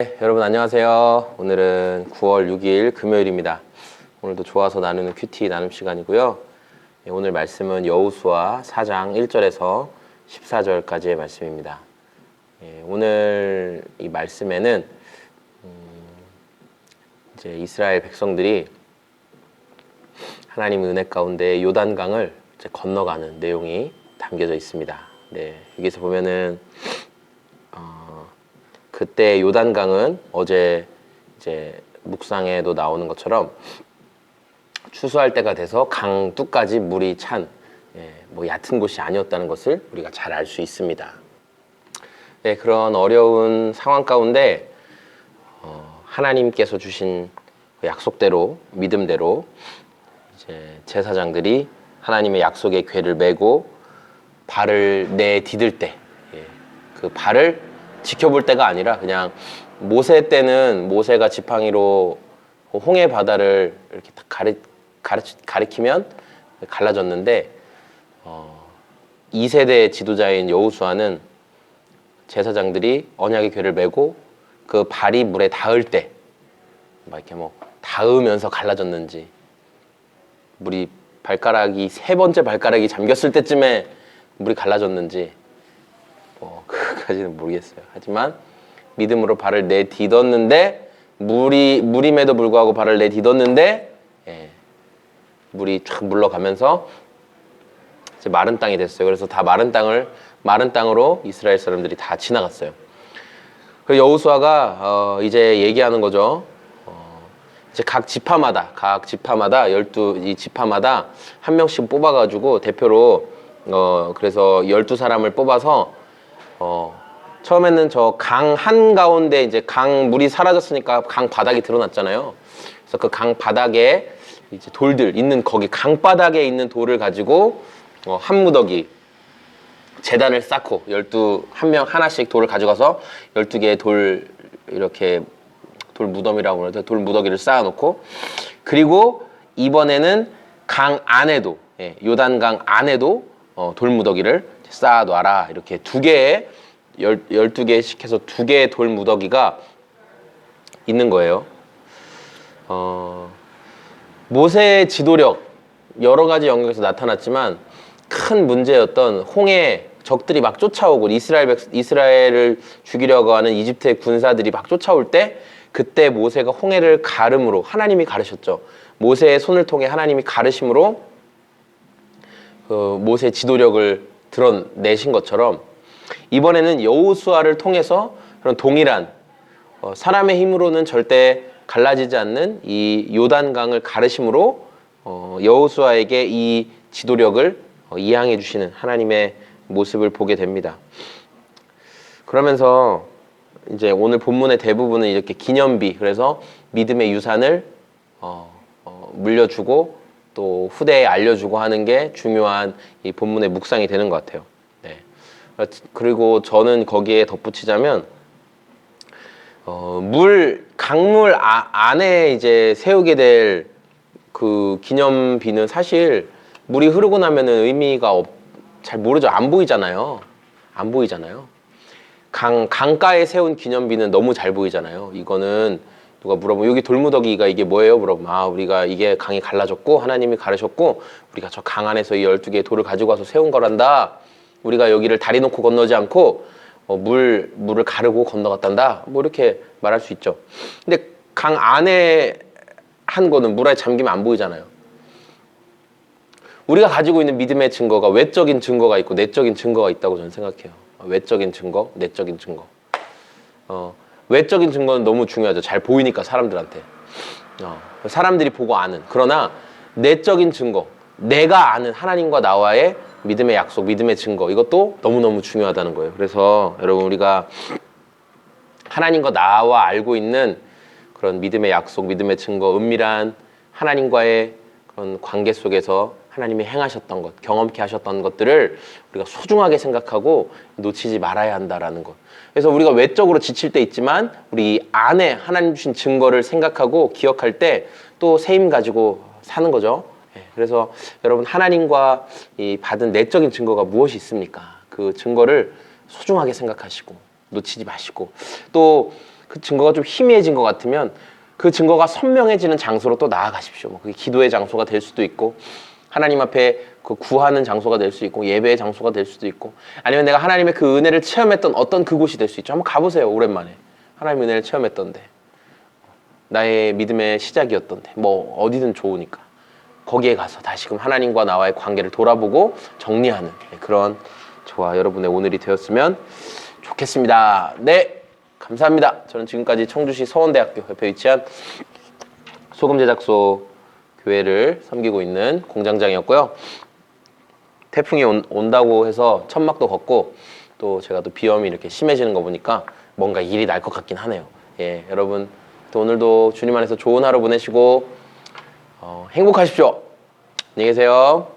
네, 여러분 안녕하세요. 오늘은 9월 6일 금요일입니다. 오늘도 좋아서 나누는 큐티 나눔 시간이고요. 네, 오늘 말씀은 여호수아 4장 1절에서 14절까지의 말씀입니다. 네, 오늘 이 말씀에는 이제 이스라엘 백성들이 하나님 은혜 가운데 요단강을 이제 건너가는 내용이 담겨져 있습니다. 네, 여기서 보면은 그때 요단강은 어제 이제 묵상에도 나오는 것처럼 추수할 때가 돼서 강 뚜까지 물이 찬 뭐 얕은 곳이 아니었다는 것을 우리가 잘 알 수 있습니다. 네, 그런 어려운 상황 가운데 하나님께서 주신 약속대로 믿음대로 이제 제사장들이 하나님의 약속의 궤를 메고 발을 내디딜 때 그 발을 지켜볼 때가 아니라 그냥 모세 때는 모세가 지팡이로 홍해 바다를 이렇게 가리키면 갈라졌는데 2세대 지도자인 여호수아는 제사장들이 언약의 궤를 메고 그 발이 물에 닿을 때 막 이렇게 뭐 닿으면서 갈라졌는지 물이 발가락이 세 번째 발가락이 잠겼을 때쯤에 물이 갈라졌는지 그까지는 모르겠어요. 하지만 믿음으로 발을 내딛었는데 물임에도 불구하고 발을 내딛었는데 물이 쫙 물러가면서 이제 마른 땅이 됐어요. 그래서 다 마른 땅으로 이스라엘 사람들이 다 지나갔어요. 그 여호수아가 이제 얘기하는 거죠. 이제 각 지파마다 12이 지파마다 한 명씩 뽑아가지고 대표로 그래서 12사람을 뽑아서 처음에는 저 강 한가운데 이제 강 물이 사라졌으니까 강 바닥이 드러났잖아요. 그래서 그 강 바닥에 이제 돌들 있는 거기 강 바닥에 있는 돌을 가지고 한 무더기 제단을 쌓고 한 명 하나씩 돌을 가져가서 12개의 돌 이렇게 돌 무덤이라고 그러죠. 돌 무더기를 쌓아놓고 그리고 이번에는 강 안에도 요단강 안에도 돌 무더기를 쌓아놔라. 이렇게 12개씩 해서 2개의 돌 무더기가 있는 거예요. 모세의 지도력 여러 가지 영역에서 나타났지만 큰 문제였던 홍해 적들이 막 쫓아오고 이스라엘을 죽이려고 하는 이집트의 군사들이 막 쫓아올 때 그때 모세가 홍해를 가름으로 하나님이 가르셨죠. 모세의 손을 통해 하나님이 가르심으로 모세의 지도력을 드러내신 것처럼 이번에는 여호수아를 통해서 그런 동일한 사람의 힘으로는 절대 갈라지지 않는 이 요단강을 가르심으로 여호수아에게 이 지도력을 이양해 주시는 하나님의 모습을 보게 됩니다. 그러면서 이제 오늘 본문의 대부분은 이렇게 기념비, 그래서 믿음의 유산을 물려주고 또 후대에 알려주고 하는 게 중요한 이 본문의 묵상이 되는 것 같아요. 네. 그리고 저는 거기에 덧붙이자면 강물 안에 이제 세우게 될 그 기념비는 사실 물이 흐르고 나면은 의미가 잘 모르죠. 안 보이잖아요. 강가에 세운 기념비는 너무 잘 보이잖아요. 이거는 누가 물어보면 여기 돌무더기가 이게 뭐예요? 물어보면 우리가 이게 강이 갈라졌고 하나님이 가르셨고 우리가 저 강 안에서 이 12개의 돌을 가지고 와서 세운 거란다. 우리가 여기를 다리 놓고 건너지 않고 물을 가르고 건너갔단다. 뭐 이렇게 말할 수 있죠. 근데 강 안에 한 거는 물에 잠기면 안 보이잖아요. 우리가 가지고 있는 믿음의 증거가 외적인 증거가 있고 내적인 증거가 있다고 저는 생각해요. 외적인 증거, 내적인 증거. 외적인 증거는 너무 중요하죠. 잘 보이니까 사람들한테. 사람들이 보고 아는. 그러나 내적인 증거, 내가 아는 하나님과 나와의 믿음의 약속, 믿음의 증거, 이것도 너무너무 중요하다는 거예요. 그래서 여러분 우리가 하나님과 나와 알고 있는 그런 믿음의 약속, 믿음의 증거, 은밀한 하나님과의 그런 관계 속에서 하나님이 행하셨던 것, 경험케 하셨던 것들을 우리가 소중하게 생각하고 놓치지 말아야 한다라는 것. 그래서 우리가 외적으로 지칠 때 있지만 우리 안에 하나님 주신 증거를 생각하고 기억할 때 또 새 힘 가지고 사는 거죠. 그래서 여러분 하나님과 이 받은 내적인 증거가 무엇이 있습니까? 그 증거를 소중하게 생각하시고 놓치지 마시고 또 그 증거가 좀 희미해진 것 같으면 그 증거가 선명해지는 장소로 또 나아가십시오. 뭐 그게 기도의 장소가 될 수도 있고 하나님 앞에 그 구하는 장소가 될 수 있고 예배의 장소가 될 수도 있고 아니면 내가 하나님의 그 은혜를 체험했던 어떤 그곳이 될 수 있죠. 한번 가보세요. 오랜만에 하나님의 은혜를 체험했던데 나의 믿음의 시작이었던데 뭐 어디든 좋으니까 거기에 가서 다시금 하나님과 나와의 관계를 돌아보고 정리하는 그런 저와 여러분의 오늘이 되었으면 좋겠습니다. 네, 감사합니다. 저는 지금까지 청주시 서원대학교 옆에 위치한 소금제작소 교회를 섬기고 있는 공장장이었고요. 태풍이 온다고 해서 천막도 걷고 또 제가 또 비염이 이렇게 심해지는 거 보니까 뭔가 일이 날 것 같긴 하네요. 예, 여러분 또 오늘도 주님 안에서 좋은 하루 보내시고 행복하십시오. 안녕히 계세요.